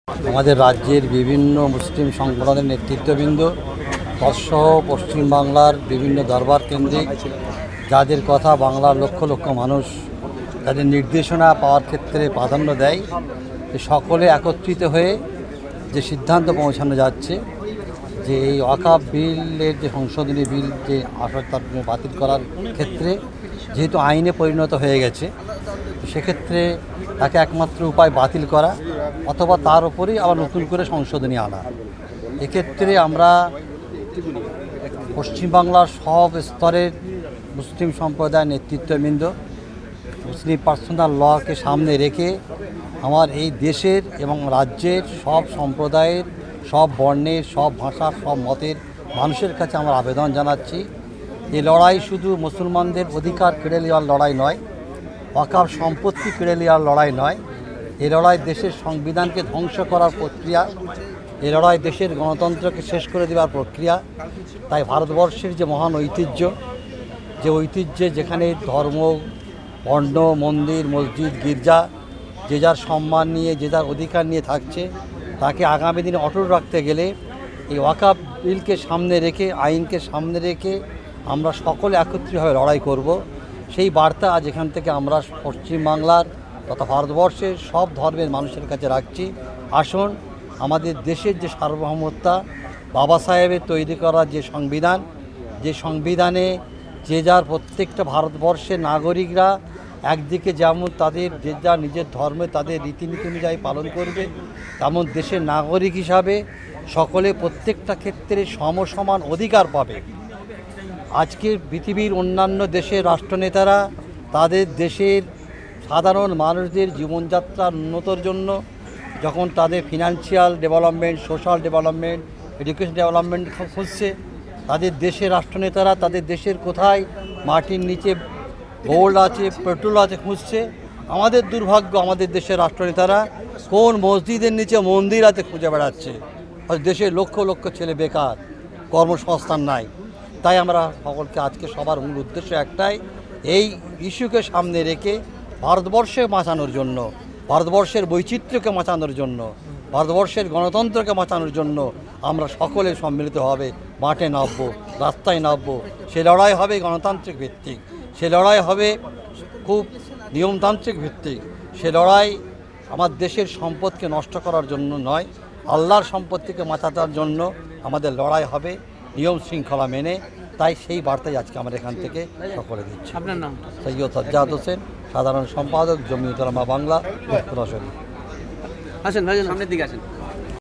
আমাদের রাজ্যের বিভিন্ন মুসলিম সংগঠনের নেতৃত্ববৃন্দ তৎসহ পশ্চিমবাংলার বিভিন্ন দরবার কেন্দ্রে যাদের কথা বাংলার লক্ষ লক্ষ মানুষ তাদের নির্দেশনা পাওয়ার ক্ষেত্রে প্রাধান্য দেয়, সকলে একত্রিত হয়ে যে সিদ্ধান্ত পৌঁছানো যাচ্ছে যে এই ওয়াকফ বিলের যে সংশোধনী বিল যে আসর তার বাতিল করার ক্ষেত্রে যেহেতু আইনে পরিণত হয়ে গেছে, সেক্ষেত্রে তাকে একমাত্র উপায় বাতিল করা অথবা তার উপরেই আবার নতুন করে সংশোধনী আনা। এক্ষেত্রে আমরা পশ্চিমবাংলার সব স্তরের মুসলিম সম্প্রদায়ের নেতৃত্ববৃন্দ মুসলিম পার্সোনাল লকে সামনে রেখে আমার এই দেশের এবং রাজ্যের সব সম্প্রদায়ের, সব বর্ণের, সব ভাষার, সব মতের মানুষের কাছে আমার আবেদন জানাচ্ছি, এই লড়াই শুধু মুসলমানদের অধিকার কেড়ে নেওয়ার লড়াই নয়, ওয়াকফ সম্পত্তি কেড়ে নেওয়ার লড়াই নয়, এই লড়াই দেশের সংবিধানকে ধ্বংস করার প্রক্রিয়া, এই লড়াই দেশের গণতন্ত্রকে শেষ করে দেওয়ার প্রক্রিয়া। তাই ভারতবর্ষের যে মহান ঐতিহ্য, যে ঐতিহ্যে যেখানে ধর্ম, বর্ণ, মন্দির, মসজিদ, গির্জা যে যার সম্মান নিয়ে, যে যার অধিকার নিয়ে থাকছে, তাকে আগামী দিনে অটুট রাখতে গেলে এই ওয়াকফ বিলকে সামনে রেখে, আইনকে সামনে রেখে আমরা সকলে একত্রিতভাবে লড়াই করব। সেই বার্তা আজ এখান থেকে আমরা পশ্চিমবাংলার তথা ভারতবর্ষের সব ধর্মের মানুষের কাছে রাখছি। আসুন, আমাদের দেশের যে সার্বভৌমত্ব, বাবা সাহেবের তৈরি করা যে সংবিধান, যে সংবিধানে যে যার প্রত্যেকটা ভারতবর্ষের নাগরিকরা একদিকে যেমন তাদের যে যার নিজের ধর্মে তাদের রীতিনীতি অনুযায়ী পালন করবে, তেমন দেশের নাগরিক হিসাবে সকলে প্রত্যেকটা ক্ষেত্রে সমসমান অধিকার পাবে। আজকে পৃথিবীর অন্যান্য দেশের রাষ্ট্রনেতারা তাদের দেশের সাধারণ মানুষদের জীবনযাত্রার উন্নতির জন্য যখন তাদের financial development, social development, education development খুঁজছে, তাদের দেশের রাষ্ট্রনেতারা তাদের দেশের কোথায় মাটির নিচে গোল্ড আছে, পেট্রোল আছে খুঁজছে। আমাদের দুর্ভাগ্য, আমাদের দেশের রাষ্ট্রনেতারা কোন মসজিদের নিচে মন্দির আছে খুঁজে বেড়াচ্ছে। দেশের লক্ষ লক্ষ ছেলে বেকার, কর্মসংস্থান নাই। তাই আমরা সকলকে আজকে সবার মূল উদ্দেশ্য একটাই, এই ইস্যুকে সামনে রেখে ভারতবর্ষে বাঁচানোর জন্য, ভারতবর্ষের বৈচিত্র্যকে বাঁচানোর জন্য, ভারতবর্ষের গণতন্ত্রকে বাঁচানোর জন্য আমরা সকলে সম্মিলিতভাবে মাঠে নামবো, রাস্তায় নামবো। সে লড়াই হবে গণতান্ত্রিক ভিত্তিক, সে লড়াই হবে খুব নিয়মতান্ত্রিক ভিত্তিক, সে লড়াই আমার দেশের সম্পদকে নষ্ট করার জন্য নয়, আল্লাহর সম্পত্তিকে বাঁচানোর জন্য আমাদের লড়াই হবে নিয়ম শৃঙ্খলা মেনে। তাই সেই বার্তাই আজকে আমরা এখান থেকে সকলে দিচ্ছি। আপনার নাম? সৈয়দ সাজ্জাদ হোসেন, সাধারণ সম্পাদক, জমিয়তুল উলামা বাংলা, উত্তরা শরীফ। আসেন ভাই, সামনের দিকে আসেন।